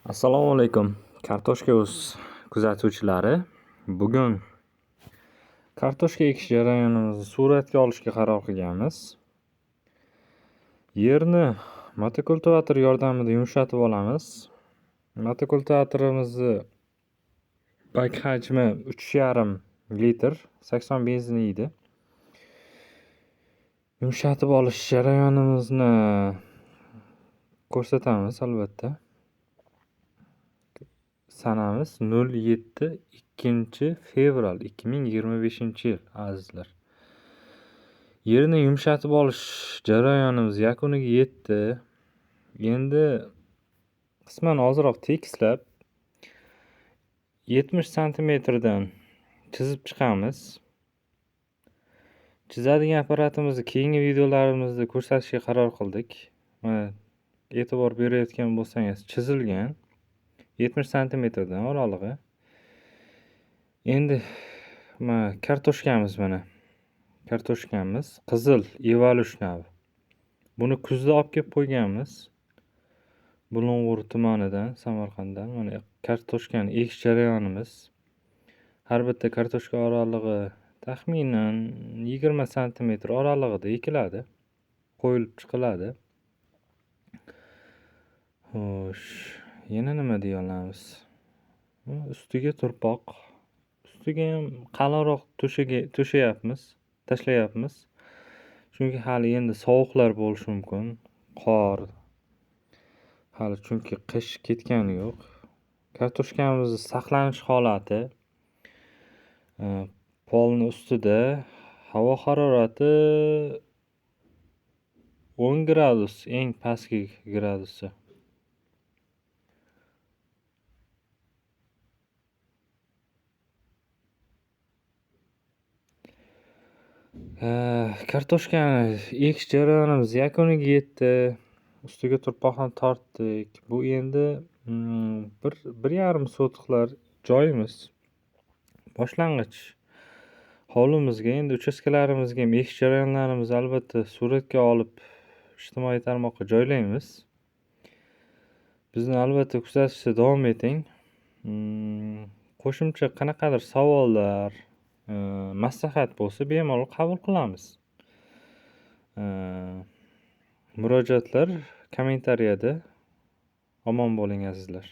Assalomu alaykum, Kartoshka.uz kuzatuvchilari. Bugun kartoshka ekish jarayonimizni suratga olishga qaror qilganmiz. Yerni motokultivator yordamida yumshatib olamiz. Motokultivatorimizni bak hajmi 3,5 litr 80 benzin yeydi. Yumshatib olish jarayonimizni ko'rsatamiz albatta. Sanamiz 07-2-fevral 2025-yil azizlar. Yerni yumshatib olish jarayonimiz yakuniga yetdi. Endi qisman ozroq tekislab 70 santimetrdan chizib chiqamiz. Chizadigan apparatimizni keyingi videolarimizda ko'rsatishga qaror qildik. Mana e'tibor berayotgan bo'lsangiz, chizilgan 70 santimetrdan oralig'i. Endi mana kartoshkamiz mana. Kartoshkamiz qizil Evalush navi. Buni kuzda olib kelib qo'yganmiz. Bulung'ur tumanidan, Samarqanddan. Mana kartoshkani ekish jarayonimiz. Har bitta kartoshka oralig'i taxminan 20 santimetr oralig'ida ekiladi. Qo'yilib chiqiladi. Xo'sh, yana nima deya olamiz? Ustiga turpoq. Ustiga ham qalinroq tashlayapmiz. Chunki hali endi sovuqlar bo'lishi mumkin. Qor. Hali chunki qish ketgani yo'q. Kartoshkamizning saqlanish holati polni ustida havo harorati 10 gradus, eng pastki gradusi. Kartoshkani ekish jarayonimiz yakuniga yetdi. Ustiga turpoqni tortdik. Bu endi 1,5 sotixlar joyimiz. Boshlang'ich hovlimizga, endi uchastkalarimizga ham ekish jarayonlarimizni albatta suratga olib ijtimoiy tarmoqqa joylaymiz. Bizni albatta kuzatishda davom eting. Qo'shimcha qanaqadir savollar, maslahat bo'lsa bemalol qabul qilamiz. Murojaatlar kommentariyada. Omon bo'ling azizlar.